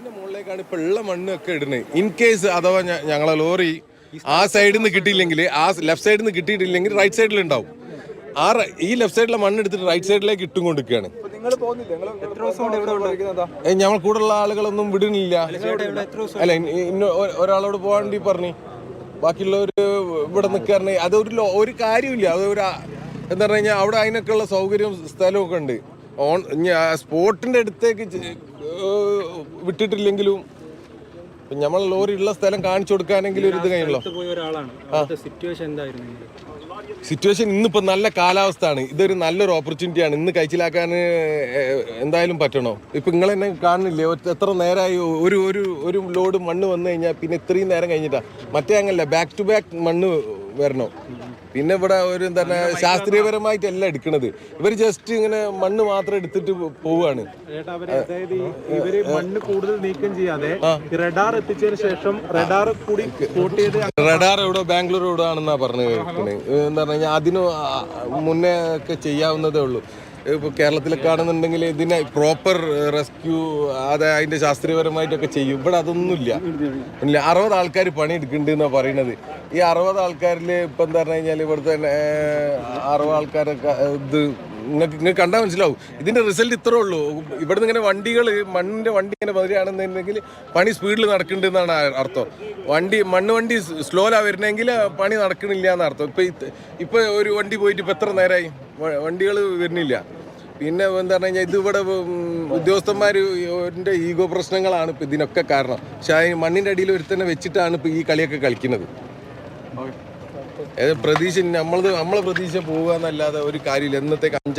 ഇതിന്റെ മുകളിലേക്കാണ് ഇപ്പൊ ഉള്ള മണ്ണൊക്കെ ഇടുന്നത്. ഇൻ കേസ് അഥവാ ഞങ്ങളെ ലോറി ആ സൈഡിൽ നിന്ന് കിട്ടിയില്ലെങ്കിൽ, ആ ലെഫ്റ്റ് സൈഡിൽ നിന്ന് കിട്ടിയിട്ടില്ലെങ്കിൽ റൈറ്റ് സൈഡിൽ ഉണ്ടാവും. ഈ ലെഫ്റ്റ് സൈഡിലെ മണ്ണ് എടുത്തിട്ട് റൈറ്റ് സൈഡിലേക്ക് ഇട്ടും കൊണ്ടിരിക്കുകയാണ്. ഞങ്ങൾ കൂടുള്ള ആളുകളൊന്നും വിടുന്നില്ല. അല്ല, ഒരാളോട് പോകാൻ വേണ്ടി പറഞ്ഞു, ബാക്കിയുള്ളവർ ഇവിടെ നിൽക്കാറുണ്ട്. അതൊരു കാര്യമില്ല. അതൊരു എന്താ പറഞ്ഞു കഴിഞ്ഞാൽ അവിടെ അതിനൊക്കെയുള്ള സൗകര്യവും സ്ഥലവും ഒക്കെ ഉണ്ട്. സ്പോട്ടിന്റെ അടുത്തേക്ക് വിട്ടിട്ടില്ലെങ്കിലും നമ്മൾ ലോറി ഉള്ള സ്ഥലം കാണിച്ചു കൊടുക്കാനെങ്കിലും ഒരു ഇത് കഴിയുള്ളൂ. സിറ്റുവേഷൻ ഇന്നിപ്പോ നല്ല കാലാവസ്ഥയാണ്. ഇതൊരു നല്ലൊരു ഓപ്പർച്യൂണിറ്റിയാണ്. ഇന്ന് കഴിച്ചിലാക്കാൻ എന്തായാലും പറ്റണോ? ഇപ്പൊ നിങ്ങൾ തന്നെ കാണുന്നില്ലേ, എത്ര നേരമായി ഒരു ലോഡ് മണ്ണ് വന്നു കഴിഞ്ഞാൽ പിന്നെ ഇത്രയും നേരം കഴിഞ്ഞിട്ടാ. മറ്റേ അങ്ങനല്ല, ബാക്ക് ടു ബാക്ക് മണ്ണ് വരണോ. പിന്നെ ഇവിടെ ഒരു എന്താ പറയുക, ശാസ്ത്രീയപരമായിട്ടല്ല എടുക്കണത്. ഇവർ ജസ്റ്റ് ഇങ്ങനെ മണ്ണ് മാത്രം എടുത്തിട്ട് പോവുകയാണ്. മണ്ണ് കൂടുതൽ നീക്കം ചെയ്യാതെ റഡാർ എത്തിച്ചതിന് ശേഷം റഡാർ എവിടെ, ബാംഗ്ലൂർ എവിടെ ആണെന്നാ പറഞ്ഞു കേൾക്കണേ. എന്താ പറഞ്ഞു കഴിഞ്ഞാൽ അതിന് മുന്നേ ഒക്കെ ചെയ്യാവുന്നതേ ഉള്ളൂ. ഇപ്പോൾ കേരളത്തിലൊക്കെ ആണെന്നുണ്ടെങ്കിൽ ഇതിനെ പ്രോപ്പർ റെസ്ക്യൂ അതിൻ്റെ ശാസ്ത്രീയപരമായിട്ടൊക്കെ ചെയ്യും. ഇവിടെ അതൊന്നുമില്ല. 60 ആൾക്കാർ പണിയെടുക്കുന്നുണ്ട് എന്നാണ് പറയുന്നത്. ഈ 60 ആൾക്കാരിൽ ഇപ്പം എന്താ പറഞ്ഞു കഴിഞ്ഞാൽ ഇവിടുത്തെ 60 ആൾക്കാരൊക്കെ ഇത് നിങ്ങൾക്ക് കണ്ടാൽ മനസ്സിലാവും. ഇതിൻ്റെ റിസൾട്ട് ഇത്രേ ഉള്ളൂ. ഇവിടുന്ന് ഇങ്ങനെ മണ്ണിൻ്റെ വണ്ടി ഇങ്ങനെ വരികയാണെന്നുണ്ടെങ്കിൽ പണി സ്പീഡിൽ നടക്കുന്നുണ്ട് എന്നാണ് അർത്ഥം. മണ്ണ് വണ്ടി സ്ലോയിലാണ് വരുന്നതെങ്കിൽ പണി നടക്കണില്ല എന്നർത്ഥം. ഇപ്പോൾ ഒരു വണ്ടി പോയിട്ട് ഇപ്പോൾ എത്ര നേരമായി വണ്ടികൾ വരുന്നില്ല. പിന്നെ എന്താ പറഞ്ഞു കഴിഞ്ഞാൽ ഇതിവിടെ ഉദ്യോഗസ്ഥന്മാരുടെ ഈഗോ പ്രശ്നങ്ങളാണ് ഇപ്പോൾ ഇതിനൊക്കെ കാരണം. പക്ഷേ മണ്ണിൻ്റെ അടിയിൽ ഒരുത്തന്നെ വെച്ചിട്ടാണ് ഇപ്പോൾ ഈ കളിയൊക്കെ കളിക്കുന്നത്. നമ്മളെ പ്രതീക്ഷ പോവുക എന്നല്ലാതെ ഒരു കാര്യമില്ല. എന്നത്തെ